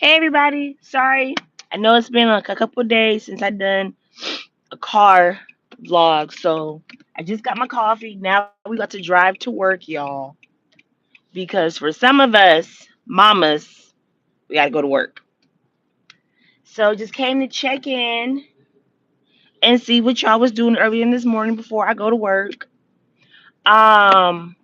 Hey everybody, sorry. I know it's been like a couple of days since I done a car vlog, so I just got my coffee. Now we got to drive to work, y'all. Because for some of us, mamas, we gotta go to work. So just came to check in and see what y'all was doing early in this morning before I go to work. Um,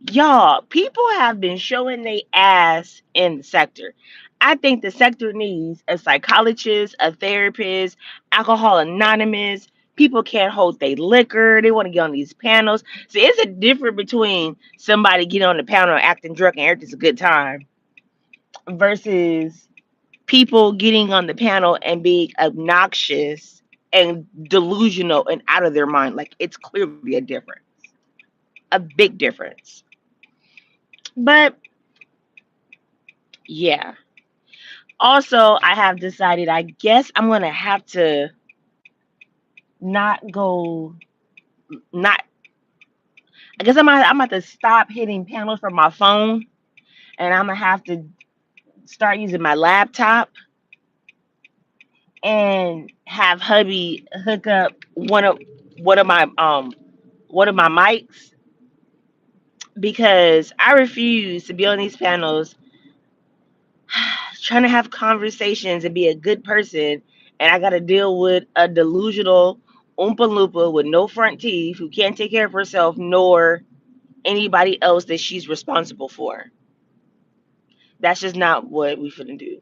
y'all, people have been showing their ass in the sector. I think the sector needs a psychologist, a therapist, alcohol anonymous. People can't hold their liquor. They want to get on these panels. See, it's a difference between somebody getting on the panel and acting drunk and everything's a good time versus people getting on the panel and being obnoxious and delusional and out of their mind. Like, it's clearly a difference, a big difference. But yeah. Also, I have decided I guess I'm gonna have to not go not I guess I'm about to stop hitting panels from my phone and I'm gonna have to start using my laptop and have hubby hook up one of my one of my mics because I refuse to be on these panels trying to have conversations and be a good person, and I got to deal with a delusional Oompa Loompa with no front teeth who can't take care of herself nor anybody else that she's responsible for. That's just not what we finna do.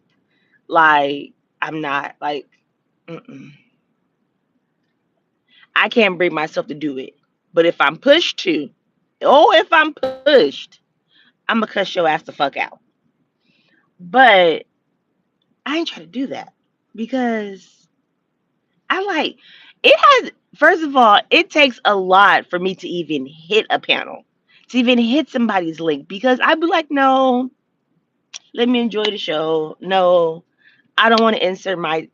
Like, I'm not like, mm-mm. I can't bring myself to do it. But if I'm pushed to, if I'm pushed, I'm gonna cuss your ass the fuck out. But I ain't trying to do that because I like it has first of all, it takes a lot for me to even hit a panel, to even hit somebody's link because I'd be like, no, let me enjoy the show. No, I don't want to insert my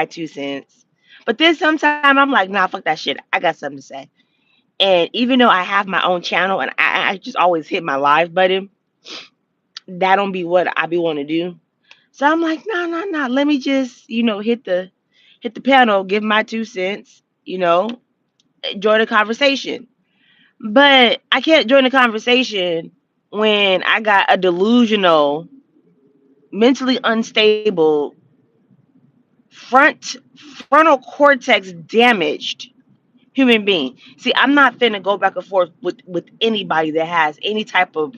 2 cents. But then sometimes I'm like, nah, fuck that shit. I got something to say. And even though I have my own channel and I just always hit my live button, that don't be what I be want to do. So I'm like, no, no, no. Let me just, hit the panel, give my 2 cents, join the conversation. But I can't join the conversation when I got a delusional, mentally unstable, front frontal cortex damaged human being. See, I'm not finna go back and forth with anybody that has any type of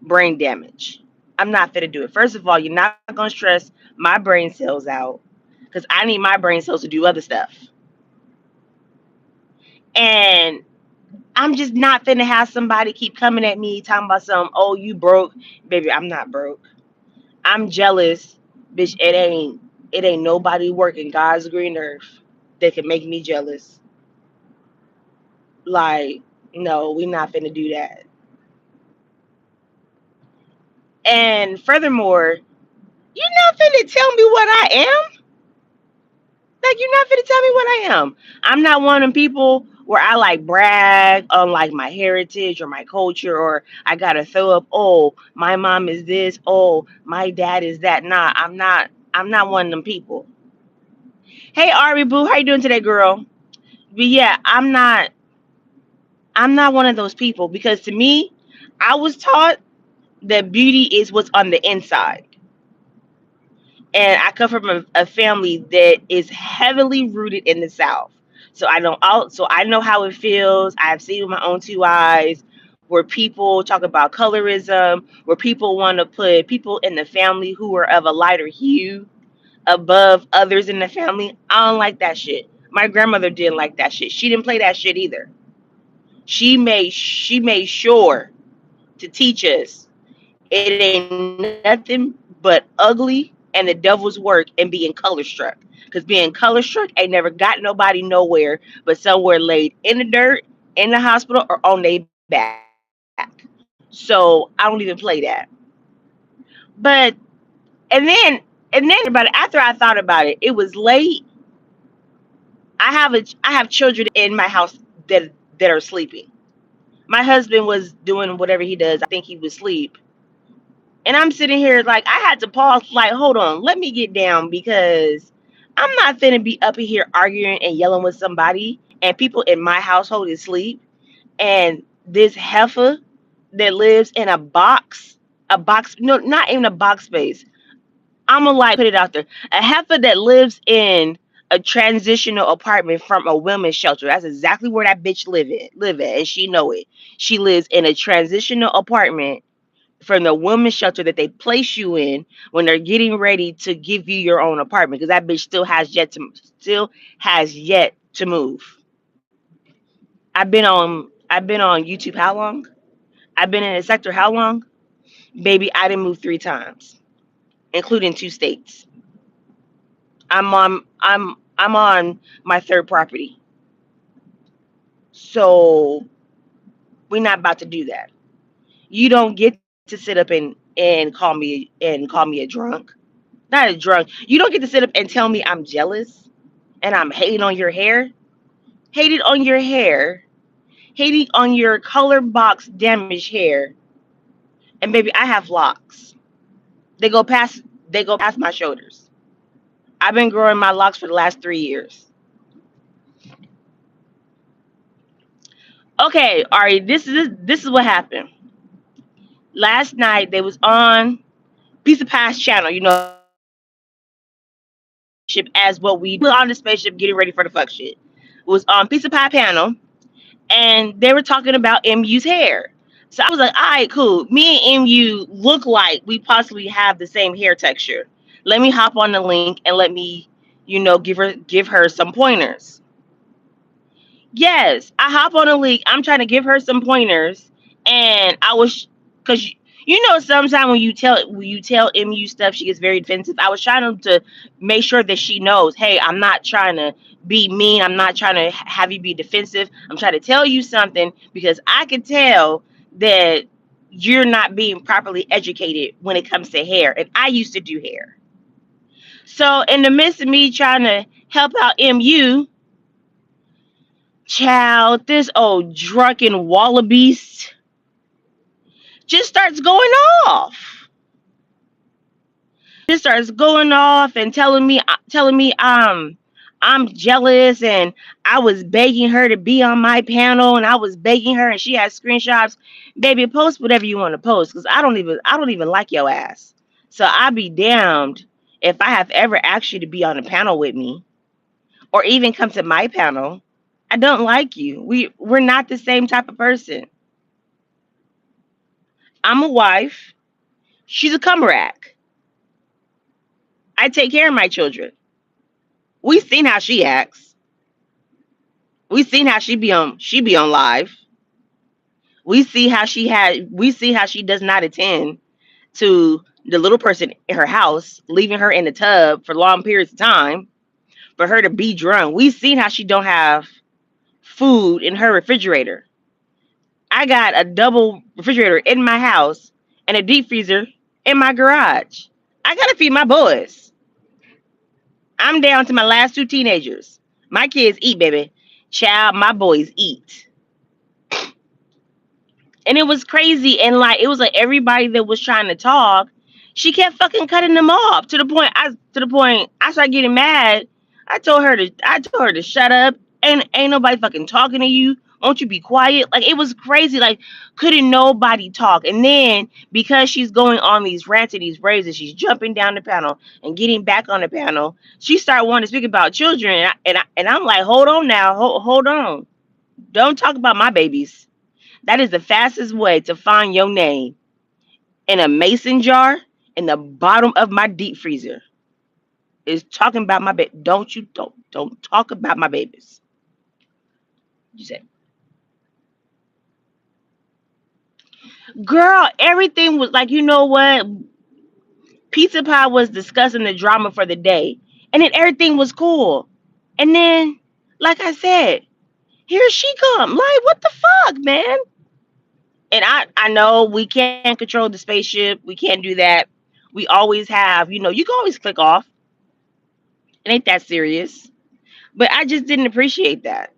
brain damage. I'm not finna do it. First of all, you're not gonna stress my brain cells out because I need my brain cells to do other stuff. And I'm just not finna have somebody keep coming at me talking about some, oh, you broke. Baby, I'm not broke. I'm jealous. Bitch, it ain't nobody working God's green earth that can make me jealous. Like, no, we not finna do that. And furthermore, you're not finna tell me what I am. Like, you're not finna tell me what I am. I'm not one of them people where I like brag on like my heritage or my culture, or I gotta throw up, oh, my mom is this, oh, my dad is that. Nah, I'm not one of them people. Hey Ari Boo, how you doing today, girl? But yeah, I'm not one of those people because to me, I was taught that beauty is what's on the inside. And I come from a family that is heavily rooted in the South. So I know how it feels. I've seen with my own 2 eyes where people talk about colorism, where people want to put people in the family who are of a lighter hue above others in the family. I don't like that shit. My grandmother didn't like that shit. She didn't play that shit either. She made sure to teach us it ain't nothing but ugly and the devil's work and being color struck. Because being color struck ain't never got nobody nowhere but somewhere laid in the dirt, in the hospital, or on their back. So I don't even play that. But and then I thought about it. After I thought about it, it was late. I have children in my house that are sleeping. My husband was doing whatever he does. I think he was asleep. And I'm sitting here like I had to pause, like, hold on, let me get down because I'm not finna be up in here arguing and yelling with somebody and people in my household is asleep and this heifer that lives in a box, no, not even a box space. I'm gonna like put it out there. A heifer that lives in a transitional apartment from a women's shelter. That's exactly where that bitch live at, and she know it. She lives in a transitional apartment from the women's shelter that they place you in when they're getting ready to give you your own apartment because that bitch still has yet to move. I've been on YouTube how long? I've been in a sector how long? Baby, I didn't move 3 times, including 2 states. I'm on my third property. So we're not about to do that. You don't get to sit up and call me a drunk. Not a drunk. You don't get to sit up and tell me I'm jealous and I'm hating on your hair. Hated on your hair. Hating on your color box damaged hair. And baby, I have locks. They go past they go past my shoulders. I've been growing my locks for the last 3 years. Okay, Ari, this is what happened. Last night they was on Pizza Pie's channel, ship as what we put on the spaceship getting ready for the fuck shit. It was on Pizza Pie panel and they were talking about MU's hair. So I was like, all right, cool. Me and MU look like we possibly have the same hair texture. Let me hop on the link and let me, give her some pointers. Yes, I hop on a link. I'm trying to give her some pointers, and I was because sometimes when you tell MU stuff, she gets very defensive. I was trying to make sure that she knows, hey, I'm not trying to be mean. I'm not trying to have you be defensive. I'm trying to tell you something because I can tell that you're not being properly educated when it comes to hair, and I used to do hair. So in the midst of me trying to help out MU, child, this old drunken wallabies just starts going off. Just starts going off and telling me I'm jealous and I was begging her to be on my panel and I was begging her and she has screenshots. Baby, post whatever you want to post because I don't even like your ass. So I'll be damned if I have ever asked you to be on a panel with me or even come to my panel. I don't like you. We're not the same type of person. I'm a wife. She's a cum rack. I take care of my children. We've seen how she acts. We've seen how she be on live. We see how she does not attend to the little person in her house, leaving her in the tub for long periods of time for her to be drunk. We've seen how she don't have food in her refrigerator. I got a double refrigerator in my house and a deep freezer in my garage. I gotta feed my boys. I'm down to my last two teenagers. My kids eat, baby. Child, my boys eat. And it was crazy. And like it was like everybody that was trying to talk, she kept fucking cutting them off to the point I started getting mad. I told her to shut up. Ain't nobody fucking talking to you. Won't you be quiet? Like it was crazy. Like couldn't nobody talk. And then because she's going on these rants and these raves and she's jumping down the panel and getting back on the panel, she started wanting to speak about children. And I'm like, hold on now, hold on. Don't talk about my babies. That is the fastest way to find your name in a mason jar in the bottom of my deep freezer. Is talking about my baby. Don't talk about my babies. You said, girl, everything was like, you know what? Pizza Pie was discussing the drama for the day, and then everything was cool. And then, like I said, here she come. Like, what the fuck, man? And I know we can't control the spaceship. We can't do that. We always have, you can always click off. It ain't that serious. But I just didn't appreciate that.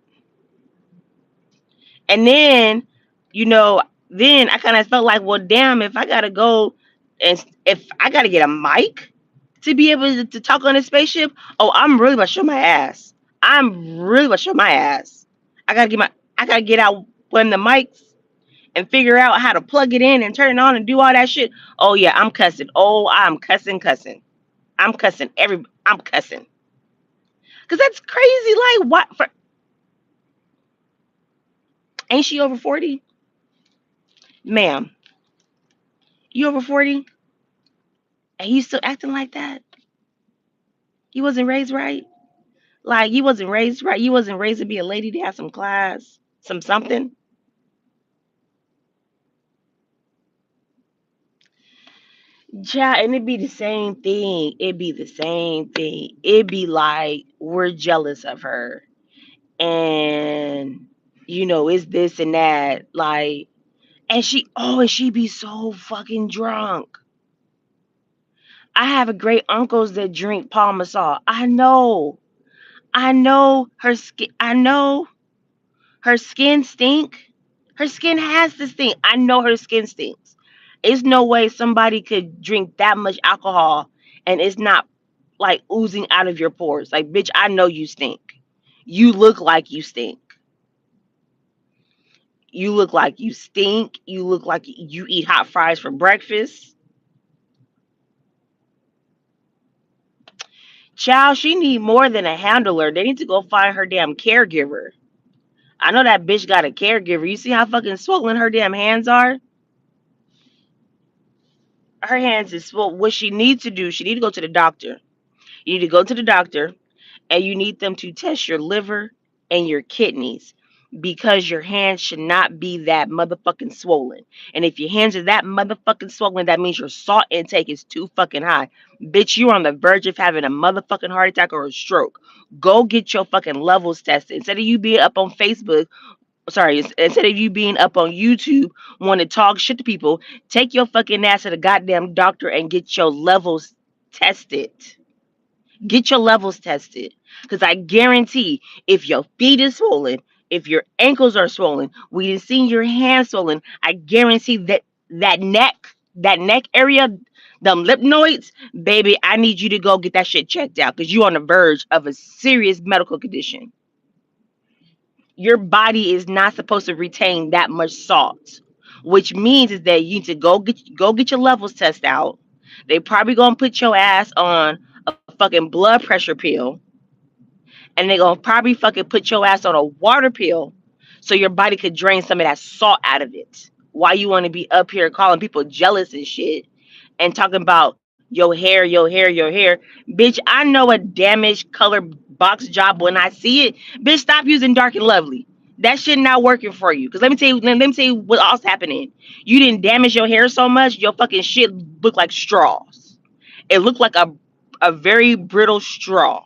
And then, you know, then I kind of felt like, well, damn, if I gotta go. And if I gotta get a mic to be able to talk on a spaceship, oh, I'm really about to show my ass. I'm really about to show my ass. I gotta get out one of the mics and figure out how to plug it in and turn it on and do all that shit. Oh yeah, I'm cussing. Oh, I'm cussing. I'm cussing I'm cussing. Cause that's crazy. Like what for ain't she over 40? Ma'am, you over 40? And you still acting like that? You wasn't raised right? Like you wasn't raised right. You wasn't raised to be a lady to have some class, some something. Yeah, and it'd be the same thing. It'd be the same thing. It'd be like we're jealous of her. And it's this and that. Like and she be so fucking drunk. I have a great uncles that drink Palmasol. I know her skin. I know her skin stink. Her skin has to stink. I know her skin stinks. It's no way somebody could drink that much alcohol and it's not like oozing out of your pores. Like, bitch, I know you stink. You look like you stink. You look like you stink. You look like you eat hot fries for breakfast. Child, she need more than a handler. They need to go find her damn caregiver. I know that bitch got a caregiver. You see how fucking swollen her damn hands are? Her hands is swollen. What she needs to do, she need to go to the doctor. You need to go to the doctor and you need them to test your liver and your kidneys because your hands should not be that motherfucking swollen. And if your hands are that motherfucking swollen, that means your salt intake is too fucking high. Bitch, you're on the verge of having a motherfucking heart attack or a stroke. Go get your fucking levels tested. Instead of you being up on Facebook, sorry, instead of you being up on YouTube, want to talk shit to people, take your fucking ass to the goddamn doctor and get your levels tested. Get your levels tested. Because I guarantee if your feet is swollen, if your ankles are swollen, we didn't see your hands swollen, I guarantee that neck area, them lip nodes, baby, I need you to go get that shit checked out because you're on the verge of a serious medical condition. Your body is not supposed to retain that much salt, which means is that you need to go get your levels test out. They probably gonna put your ass on a fucking blood pressure pill, and they gonna probably fucking put your ass on a water pill, so your body could drain some of that salt out of it. Why you want to be up here calling people jealous and shit, and talking about your hair. Bitch, I know a damaged color box job when I see it. Bitch, stop using dark and lovely. That shit not working for you. Cause let me tell you what else happening. You didn't damage your hair so much, your fucking shit looked like straws. It looked like a very brittle straw.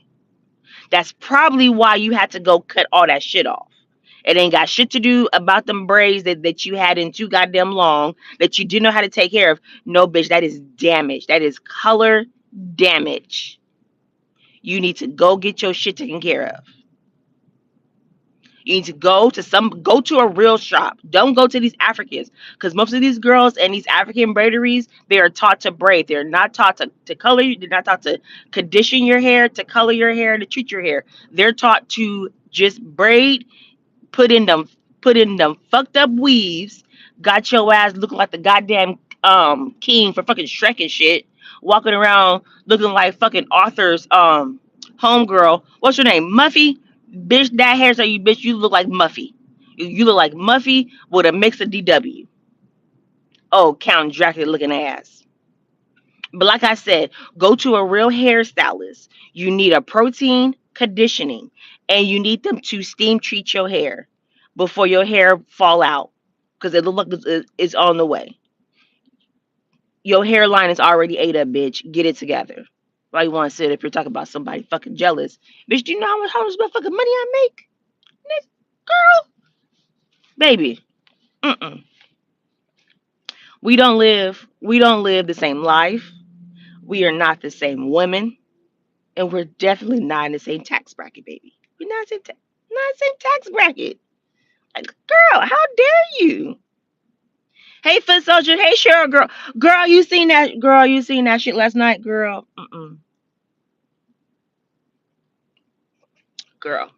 That's probably why you had to go cut all that shit off. It ain't got shit to do about them braids that you had in too goddamn long that you didn't know how to take care of. No, bitch, that is damage. That is color damage. You need to go get your shit taken care of. You need to go to a real shop. Don't go to these Africans. Because most of these girls and these African braideries, they are taught to braid. They're not taught to color. They're not taught to condition your hair, to color your hair, to treat your hair. They're taught to just braid, put in them fucked up weaves, got your ass looking like the goddamn king for fucking Shrek and shit, walking around looking like fucking Arthur's homegirl. What's your name? Muffy? Bitch, that hair's on you, bitch. You look like Muffy. You look like Muffy with a mix of DW. Oh, Count Dracula looking ass. But like I said, go to a real hairstylist. You need a protein conditioning and you need them to steam treat your hair before your hair fall out because it look like it's on the way. Your hairline is already ate up, bitch. Get it together. Why you want to sit if you're talking about somebody fucking jealous? Bitch, do you know how much motherfucking money I make? Girl, baby. Mm-mm. We don't live the same life. We are not the same women. And we're definitely not in the same tax bracket, baby. We're not the same tax bracket. Like, girl, how dare you? Hey, Foot Soldier. Hey, Cheryl, girl. Girl, you seen that? Girl, you seen that shit last night, girl? Girl.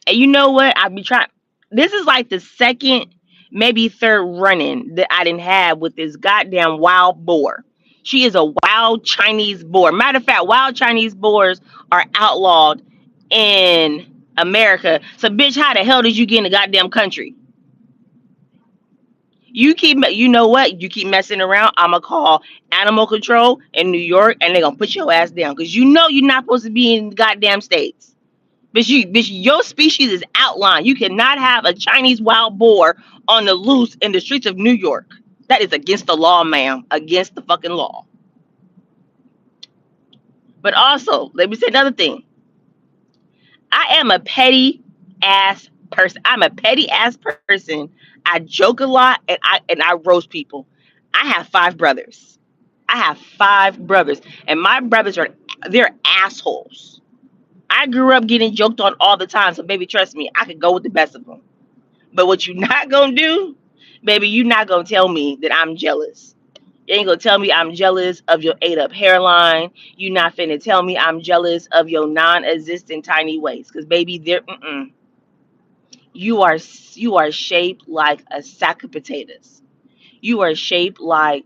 And you know what? I be trying. This is like the second, maybe third running that I didn't have with this goddamn wild boar. She is a wild Chinese boar. Matter of fact, wild Chinese boars are outlawed in America. So, bitch, how the hell did you get in the goddamn country? You know what? You keep messing around. I'ma call animal control in New York, and they gonna put your ass down because you know you're not supposed to be in the goddamn states. Bitch, your species is outlined. You cannot have a Chinese wild boar on the loose in the streets of New York. That is against the law, ma'am. Against the fucking law. But also, let me say another thing. I am a petty ass person. I'm a petty ass person. I joke a lot and I roast people. I have 5 brothers. I have 5 brothers. And my brothers they're assholes. I grew up getting joked on all the time. So baby, trust me, I could go with the best of them. But what you not gonna do, baby, you not gonna tell me that I'm jealous. You ain't gonna tell me I'm jealous of your ate up hairline. You not finna tell me I'm jealous of your non-existent tiny waist. Cause baby, you are shaped like a sack of potatoes. You are shaped like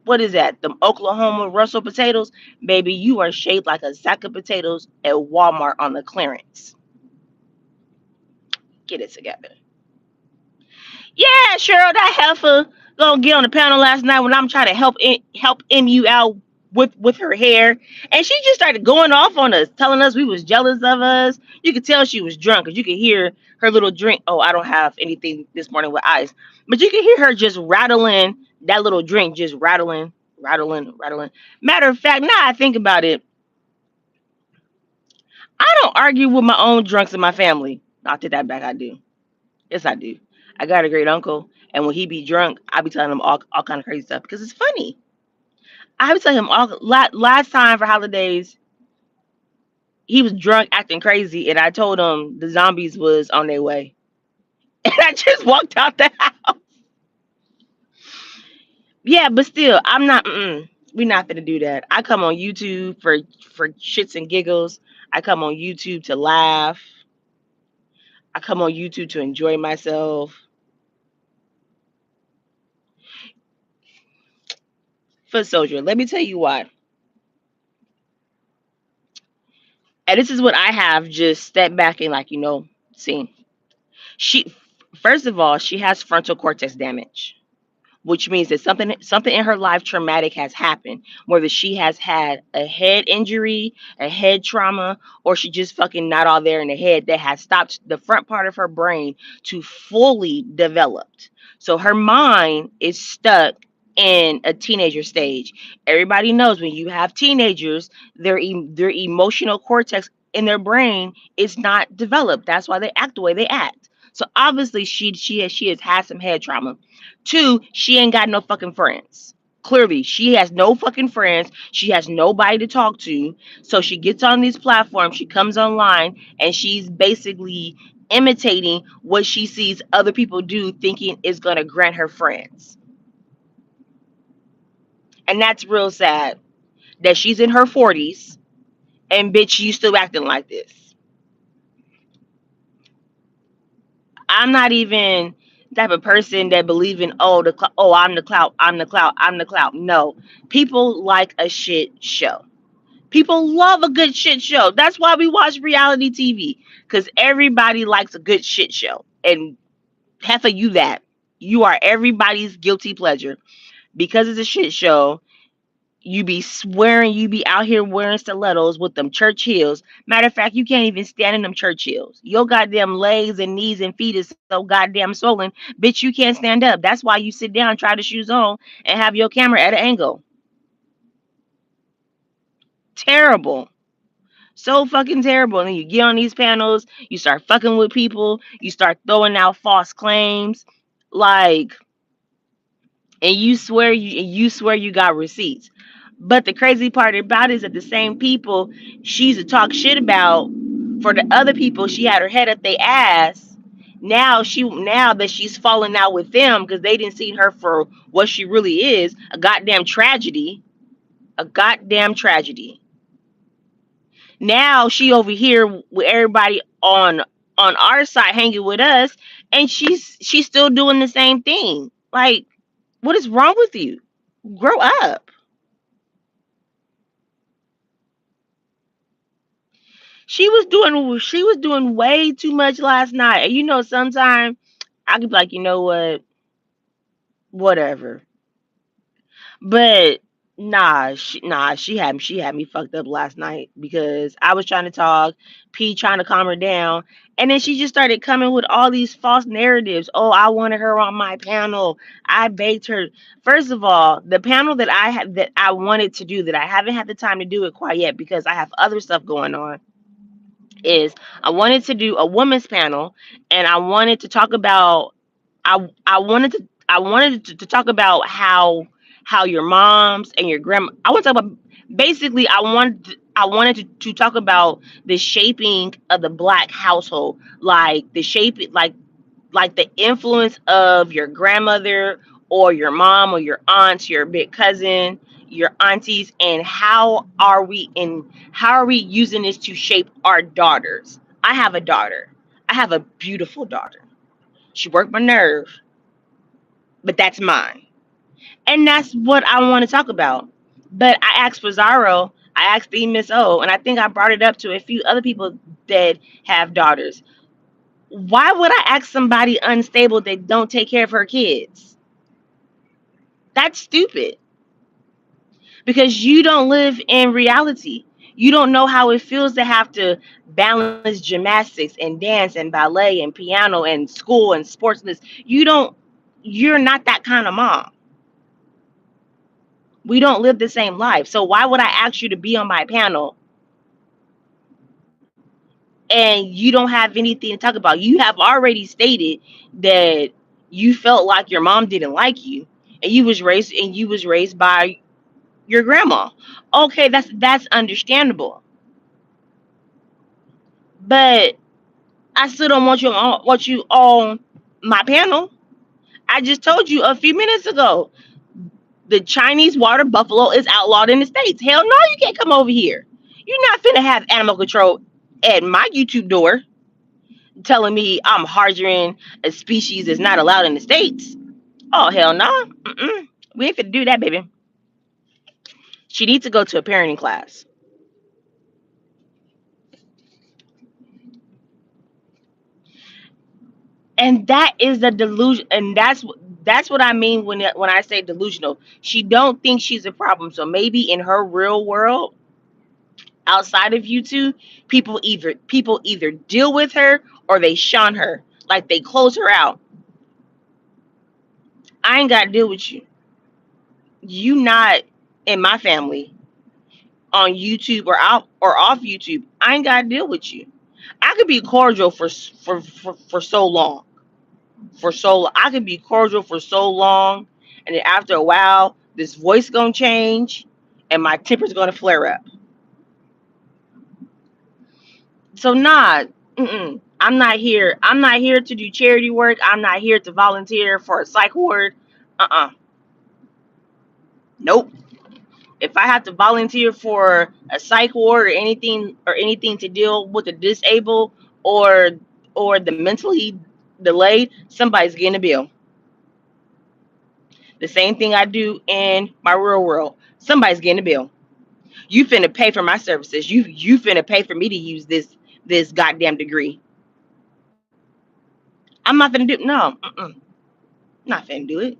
what is that? The Oklahoma Russell potatoes, baby. You are shaped like a sack of potatoes at Walmart on the clearance. Get it together. Yeah, Cheryl, that heifer gonna get on the panel last night when I'm trying to help MU out with her hair, and she just started going off on us, telling us we was jealous of us. You could tell she was drunk because you could hear her little drink. Oh, I don't have anything this morning with ice, but you could hear her just rattling that little drink, just rattling, rattling, rattling. Matter of fact, now I think about it, I don't argue with my own drunks in my family. I'll take that back. I do. Yes, I do. I got a great uncle, and when he be drunk, I be telling him all kind of crazy stuff because it's funny. I be telling him last time for holidays, he was drunk acting crazy, and I told him the zombies was on their way, and I just walked out the house. Yeah, but still, I'm not. We're not gonna do that. I come on YouTube for shits and giggles. I come on YouTube to laugh. I come on YouTube to enjoy myself. Foot soldier, let me tell you why. And this is what I have just stepped back and like seen. She first of all, she has frontal cortex damage, which means that something in her life traumatic has happened, whether she has had a head injury, a head trauma, or she just fucking not all there in the head that has stopped the front part of her brain to fully developed. So her mind is stuck in a teenager stage. Everybody knows when you have teenagers, their emotional cortex in their brain is not developed. That's why they act the way they act. So obviously she has had some head trauma. Two, she ain't got no fucking friends. Clearly, she has no fucking friends. She has nobody to talk to. So she gets on these platforms, she comes online, and she's basically imitating what she sees other people do, thinking is going to grant her friends. And that's real sad that she's in her 40s and bitch, you still acting like this. I'm not even type of person that believe in I'm the clout, I'm the clout, I'm the clout. No, people like a shit show. People love a good shit show. That's why we watch reality TV, because everybody likes a good shit show. And half of you that you are everybody's guilty pleasure because it's a shit show. You be swearing you be out here wearing stilettos with them church heels. Matter of fact, you can't even stand in them church heels. Your goddamn legs and knees and feet is so goddamn swollen. Bitch, you can't stand up. That's why you sit down, try the shoes on, and have your camera at an angle. Terrible. So fucking terrible. And then you get on these panels, you start fucking with people, you start throwing out false claims. Like, and you swear you got receipts. But the crazy part about it is that the same people she used to talk shit about for the other people, she had her head up their ass. Now that she's falling out with them because they didn't see her for what she really is, a goddamn tragedy. A goddamn tragedy. Now she over here with everybody on our side hanging with us, and she's still doing the same thing. Like, what is wrong with you? Grow up. She was doing way too much last night. And sometimes I could be like, you know what, whatever. But she had me fucked up last night because I was trying to talk, P trying to calm her down, and then she just started coming with all these false narratives. Oh, I wanted her on my panel. I begged her. First of all, the panel that I wanted to do that I haven't had the time to do it quite yet because I have other stuff going on is I wanted to do a women's panel, and I wanted to talk about I wanted to talk about how your moms and your grandma. I want to talk about basically. I wanted to talk about the shaping of the black household, like like the influence of your grandmother or your mom or your aunts, your big cousin, your aunties, and how are we using this to shape our daughters. I have a daughter. I have a beautiful daughter. She worked my nerve, but that's mine. And that's what I want to talk about. But I asked Pizarro, I asked the Miss O, and I think I brought it up to a few other people that have daughters. Why would I ask somebody unstable that don't take care of her kids? That's stupid because you don't live in reality. You don't know how it feels to have to balance gymnastics and dance and ballet and piano and school and sports. You don't, you're not that kind of mom. We don't live the same life. So why would I ask you to be on my panel and you don't have anything to talk about? You have already stated that you felt like your mom didn't like you, and you was raised by your grandma. Okay, that's understandable. But I still don't want you on my panel. I just told you a few minutes ago the Chinese water buffalo is outlawed in the States. Hell no, you can't come over here. You're not finna have animal control at my YouTube door telling me I'm harboring a species that's not allowed in the States. Oh, hell no. Mm-mm. We ain't finna do that, baby. She needs to go to a parenting class. And that is the delusion. And that's what I mean when I say delusional. She don't think she's a problem. So maybe in her real world, outside of YouTube, people either deal with her or they shun her, like they close her out. I ain't got to deal with you. You not in my family on YouTube or out or off YouTube. I ain't got to deal with you. I could be cordial for so long. I could be cordial for so long, and then after a while, this voice gonna change, and my temper's gonna flare up. So nah, I'm not here. I'm not here to do charity work. I'm not here to volunteer for a psych ward. Nope. If I have to volunteer for a psych ward or anything to deal with the disabled or the mentally delayed, somebody's getting a bill. The same thing I do in my real world. Somebody's getting a bill. You finna pay for my services. You finna pay for me to use this goddamn degree. I'm not finna do no. Not finna do it.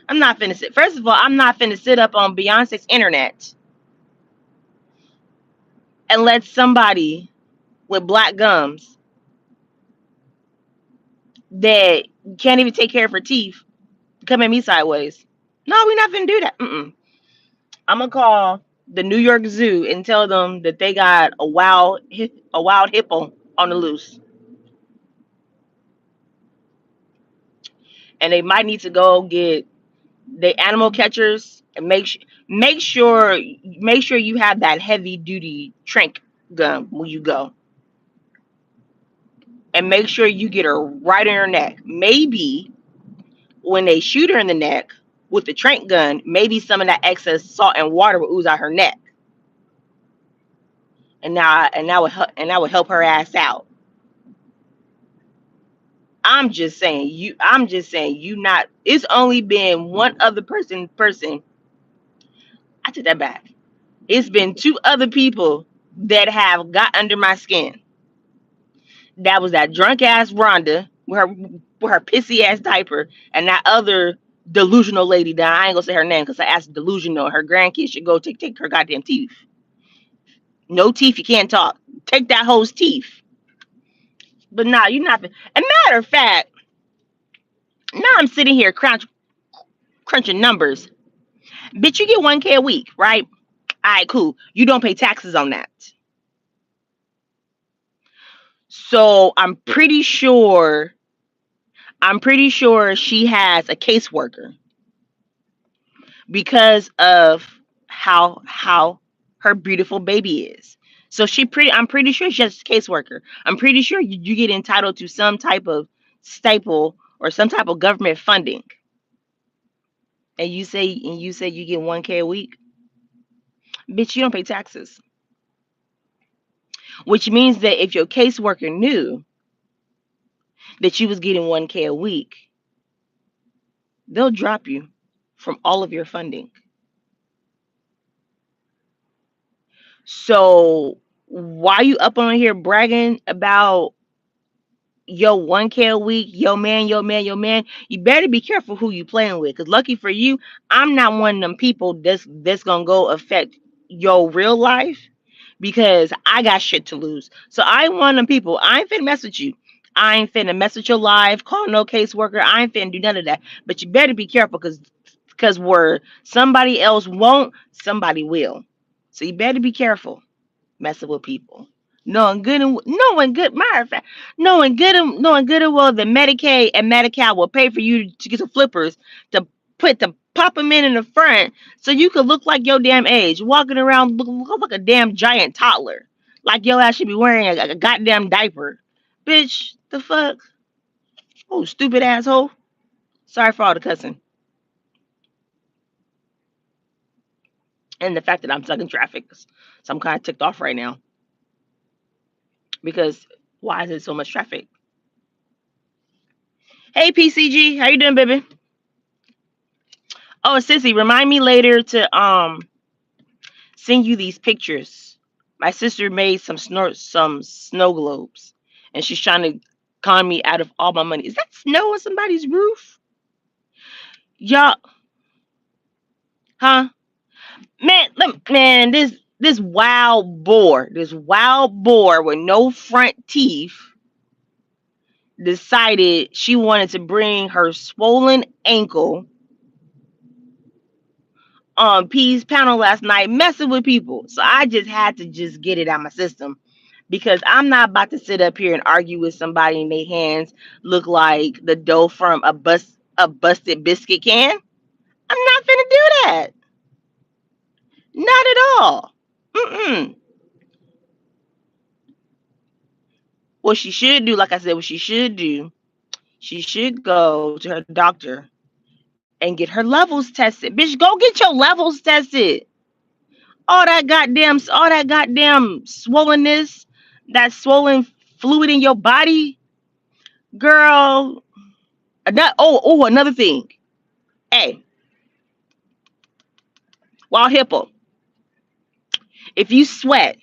I'm not finna sit. First of all, I'm not finna sit up on Beyonce's internet and let somebody with black gums that can't even take care of her teeth come at me sideways. No, we're not finna do that. I'm gonna call the New York Zoo and tell them that they got a wild hippo on the loose, and they might need to go get the animal catchers and make sure you have that heavy duty trank gun when you go. and make sure you get her right in her neck. Maybe when they shoot her in the neck with the trank gun, maybe some of that excess salt and water will ooze out her neck, and that would help her ass out. I'm just saying you not. It's only been one other person. I took that back. It's been two other people that have got under my skin. That was that drunk ass Rhonda with her pissy ass diaper, and that other delusional lady that I ain't gonna say her name because I asked delusional. Her grandkids should go take her goddamn teeth. No teeth, you can't talk. Take that hoe's teeth. But nah, you not. A matter of fact, now I'm sitting here crunching numbers. Bitch, you get 1K a week, right? All right, cool. You don't pay taxes on that. So I'm pretty sure she has a caseworker because of how her beautiful baby is. So I'm pretty sure she's a caseworker. I'm pretty sure you get entitled to some type of staple or some type of government funding. And you say you get 1K a week. Bitch, you don't pay taxes. Which means that if your caseworker knew that you was getting 1K a week, they'll drop you from all of your funding. So why you up on here bragging about yo 1K a week, yo man, yo man, yo man? You better be careful who you playing with. Cause lucky for you, I'm not one of them people that's gonna go affect your real life because I got shit to lose. So I ain't one of them people. I ain't finna mess with you. I ain't finna mess with your life, call no caseworker. I ain't finna do none of that. But you better be careful because where somebody else won't, somebody will. So you better be careful messing with people. Matter of fact, knowing good and well that Medicaid and Medi-Cal will pay for you to get some flippers to pop them in the front so you could look like your damn age, walking around look like a damn giant toddler, like your ass should be wearing a goddamn diaper, bitch. The fuck, oh stupid asshole. Sorry for all the cussing and the fact that I'm stuck in traffic. So I'm kind of ticked off right now because why is it so much traffic? Hey PCG, how you doing, baby? Oh, Sissy, remind me later to send you these pictures. My sister made some snow globes, and she's trying to con me out of all my money. Is that snow on somebody's roof? Y'all, huh? Man, this this wild boar with no front teeth decided she wanted to bring her swollen ankle on P's panel last night messing with people. So I just had to just get it out of my system because I'm not about to sit up here and argue with somebody and their hands look like the dough from a busted biscuit can. I'm not finna do that. Not at all. Mm-mm. What she should do, like I said, what she should do, she should go to her doctor and get her levels tested. Bitch, go get your levels tested. All that goddamn swollenness, that swollen fluid in your body, girl. Another thing. Hey, wild hippo. If you sweat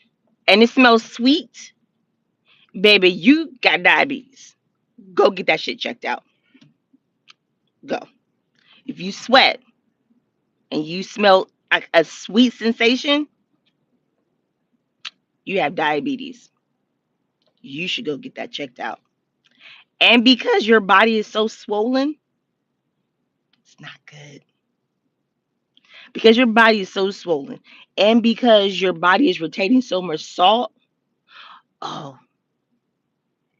and it smells sweet, baby, you got diabetes. Go get that shit checked out. Go. If you sweat and you smell a sweet sensation, you have diabetes. You should go get that checked out. And because your body is so swollen, it's not good. Because your body is so swollen and because your body is retaining so much salt, oh,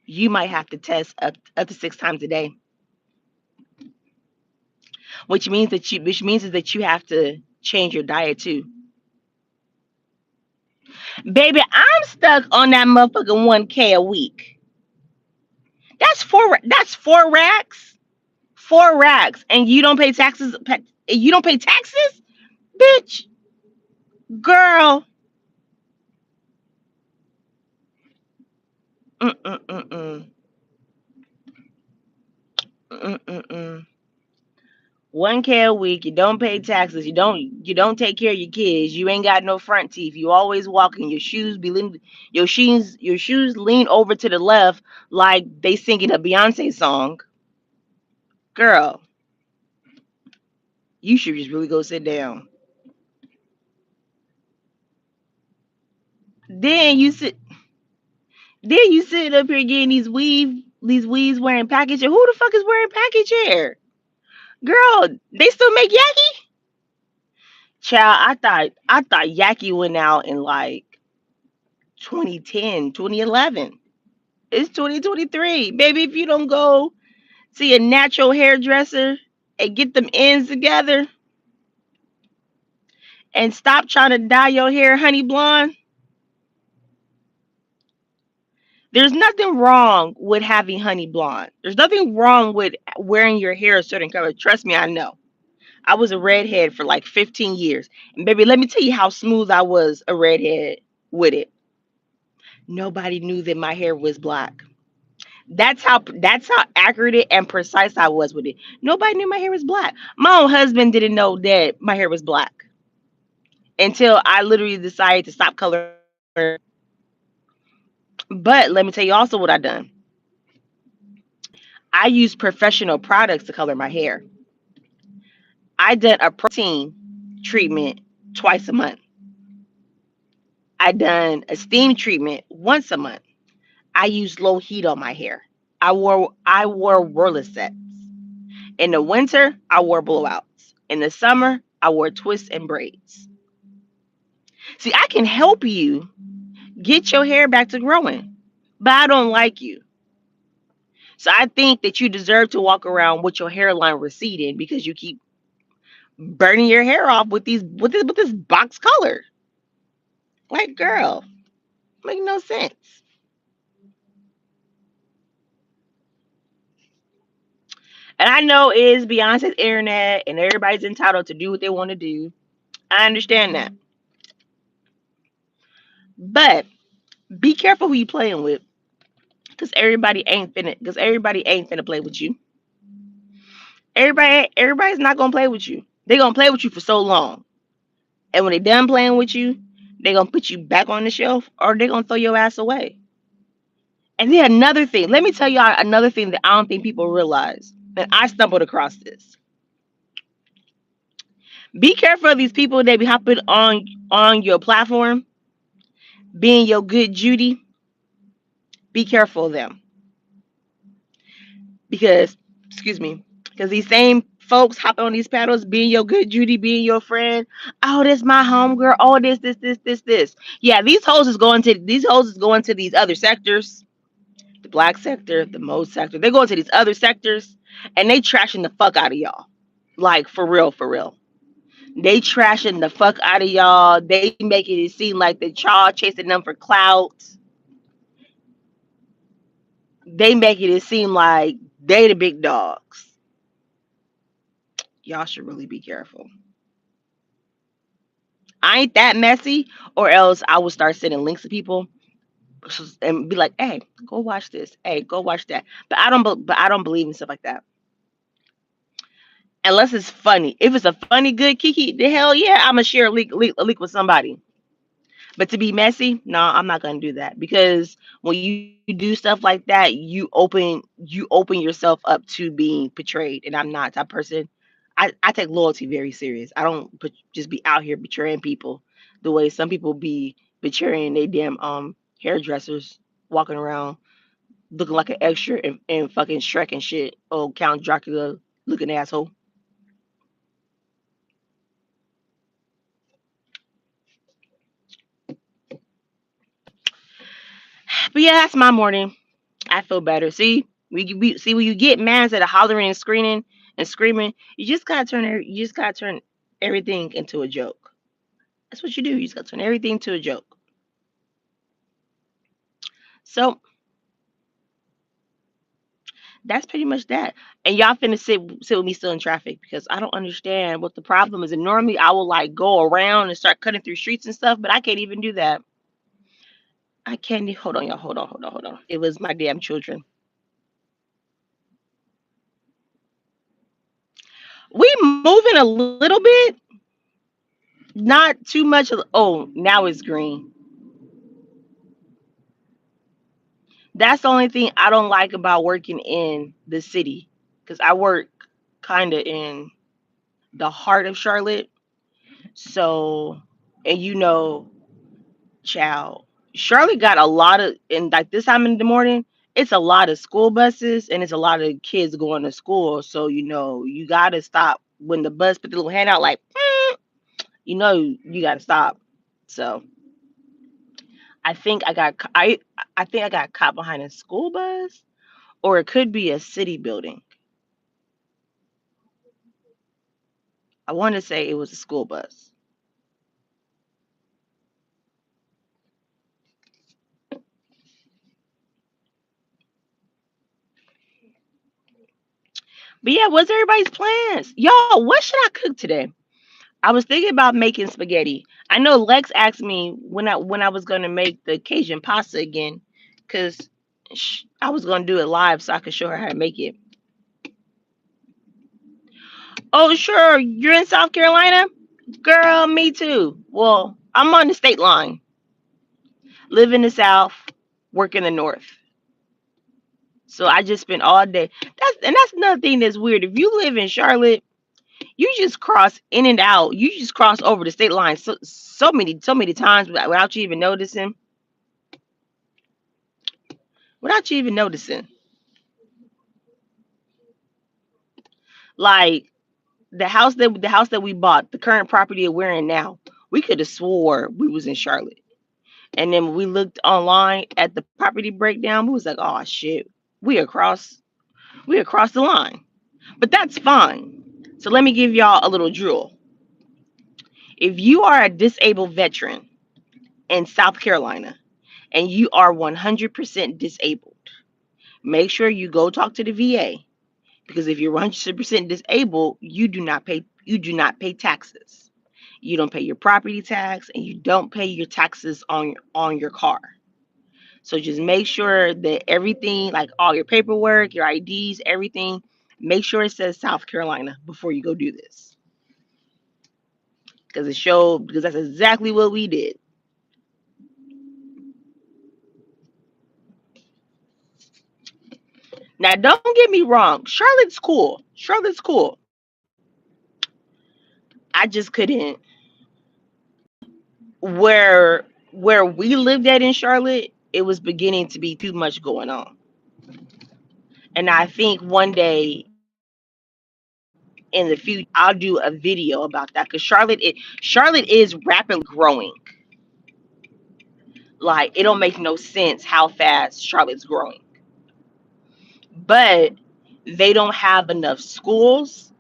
you might have to test up to 6 times a day. Which means that you have to change your diet too. Baby, I'm stuck on that motherfucking 1K a week. That's four racks. 4 racks, and you don't pay taxes. You don't pay taxes, bitch, girl. Mm-mm-mm-mm. Mm-mm-mm. 1K a week. You don't pay taxes. You don't take care of your kids. You ain't got no front teeth. You always walking. Your shoes lean over to the left like they singing a Beyonce song. Girl, you should just really go sit down. Then you sit then you sit up here getting these weaves wearing package hair. Who the fuck is wearing package hair? Girl, they still make Yaki? Child, I thought Yaki went out in like 2010, 2011. It's 2023. Baby, if you don't go see a natural hairdresser and get them ends together and stop trying to dye your hair honey blonde, there's nothing wrong with having honey blonde. There's nothing wrong with wearing your hair a certain color. Trust me, I know. I was a redhead for like 15 years. And baby, let me tell you how smooth I was a redhead with it. Nobody knew that my hair was black. That's how accurate and precise I was with it. Nobody knew my hair was black. My own husband didn't know that my hair was black until I literally decided to stop coloring. But let me tell you also what I done. I use professional products to color my hair. I done a protein treatment twice a month. I done a steam treatment once a month. I use low heat on my hair. I wore Whirlsets. Sets. In the winter, I wore blowouts. In the summer, I wore twists and braids. See, I can help you get your hair back to growing, but I don't like you. So I think that you deserve to walk around with your hairline receding because you keep burning your hair off with this box color. Like, girl, make no sense. And I know it is Beyonce's internet and everybody's entitled to do what they want to do. I understand that. But be careful who you playing with. Because everybody ain't finna play with you. Everybody's not gonna play with you. They're gonna play with you for so long. And when they done playing with you, they're gonna put you back on the shelf or they're gonna throw your ass away. And then another thing, let me tell y'all another thing that I don't think people realize. And I stumbled across this. Be careful of these people that be hopping on your platform, being your good Judy. Be careful of them. Because, excuse me, because these same folks hop on these paddles, being your good Judy, being your friend. Oh, this my homegirl. Oh, this. Yeah, these hoes is going to these other sectors, the black sector, the mode sector. They're going to these other sectors, and they trashing the fuck out of y'all. Like for real, for real. They trashing the fuck out of y'all. They making it seem like that y'all chasing them for clout. They making it seem like they the big dogs. Y'all should really be careful. I ain't that messy, or else I would start sending links to people and be like, "Hey, go watch this. Hey, go watch that." But I don't believe in stuff like that unless it's funny. If it's a funny, good Kiki, the hell yeah, I'm gonna share a leak with somebody. But to be messy, no, I'm not gonna do that because when you do stuff like that, you open yourself up to being betrayed, and I'm not that person. I take loyalty very serious. I don't just be out here betraying people the way some people be betraying they damn hairdressers walking around looking like an extra and fucking Shrek and shit. Oh, Count Dracula looking asshole. But yeah, that's my morning. I feel better. See, see when you get mad at a hollering and screaming, you just gotta turn everything into a joke. That's what you do. You just gotta turn everything into a joke. So That's pretty much that. And y'all finna sit with me still in traffic because I don't understand what the problem is. And normally I will like go around and start cutting through streets and stuff, but I can't even do that. I can't. Hold on, y'all. Hold on. It was my damn children. We moving a little bit, not too much. Oh, now it's green. That's the only thing I don't like about working in the city because I work kind of in the heart of Charlotte. So, and child, Charlotte got a lot of, and like this time in the morning, it's a lot of school buses and it's a lot of kids going to school. So, you got to stop when the bus put the little hand out, like, you got to stop. So, I think I got caught behind a school bus, or it could be a city building. I want to say it was a school bus. But yeah, what's everybody's plans? Y'all, what should I cook today? I was thinking about making spaghetti. I know Lex asked me when I was gonna make the Cajun pasta again, cause I was gonna do it live so I could show her how to make it. Oh, sure, you're in South Carolina, girl. Me too. Well, I'm on the state line. Live in the South, work in the North. So I just spent all day. That's another thing that's weird. If you live in Charlotte, you just cross in and out. You just cross over the state line so many times without you even noticing. Without you even noticing. Like the house that we bought, the current property that we're in now, we could have swore we was in Charlotte. And then when we looked online at the property breakdown, we was like, oh shit, we across we across the line. But that's fine. So let me give y'all a little drill. If you are a disabled veteran in South Carolina and you are 100% disabled, make sure you go talk to the VA, because if you're 100% disabled, you do not pay taxes. You don't pay your property tax and you don't pay your taxes on your car. So just make sure that everything, like all your paperwork, your IDs, everything, make sure it says South Carolina before you go do this. Because that's exactly what we did. Now don't get me wrong, Charlotte's cool. Charlotte's cool. I just couldn't where we lived at in Charlotte, it was beginning to be too much going on. And I think one day in the future I'll do a video about that because Charlotte is rapidly growing. Like it don't make no sense how fast Charlotte's growing. But they don't have enough schools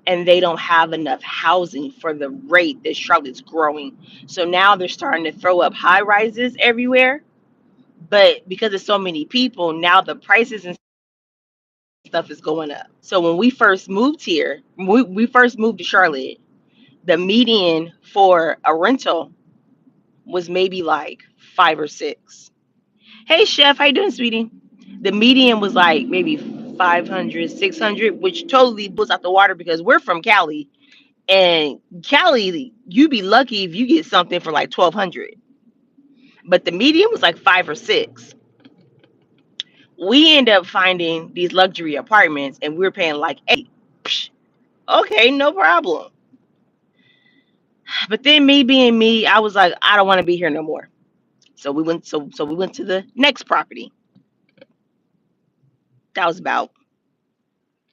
and they don't have enough housing for the rate that Charlotte's growing. So now they're starting to throw up high rises everywhere. But because of so many people, now the prices and stuff is going up. So when we first moved here, we first moved to Charlotte, the median for a rental was maybe like 5 or 6. Hey chef, how you doing, sweetie? The median was like maybe 500, 600, which totally blows out the water because we're from Cali. And Cali, you be lucky if you get something for like 1,200. But the median was like 5 or 6. We end up finding these luxury apartments and we're paying like 8. Psh, okay, no problem. But then me being me, I was like, I don't want to be here no more. So we went to the next property. That was about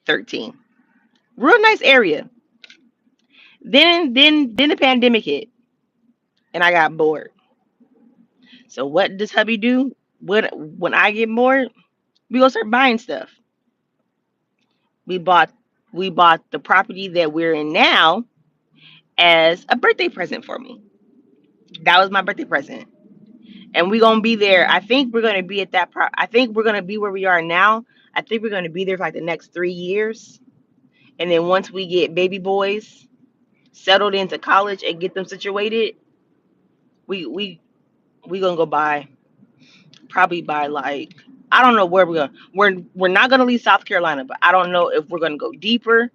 13. Real nice area. Then the pandemic hit and I got bored. So what does hubby do? When I get bored, we go start buying stuff. We bought we bought the property that we're in now as a birthday present for me. That was my birthday present. And we're gonna be there. I think we're gonna be at that I think we're gonna be where we are now. I think we're gonna be there for like the next 3 years. And then once we get baby boys settled into college and get them situated, we we we gonna go buy probably by like I don't know where we're not gonna leave South Carolina, but I don't know if we're gonna go deeper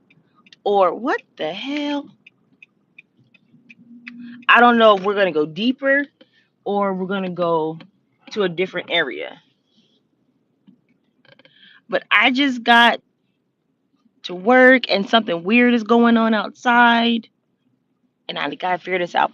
or what the hell. I don't know if we're gonna go deeper or we're gonna go to a different area. But I just got to work and something weird is going on outside. And I gotta figure this out.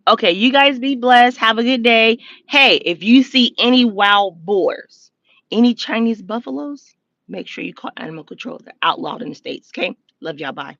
Okay, you guys be blessed. Have a good day. Hey, if you see any wild boars, any Chinese buffaloes, make sure you call animal control. They're outlawed in the States. Okay? Love y'all. Bye.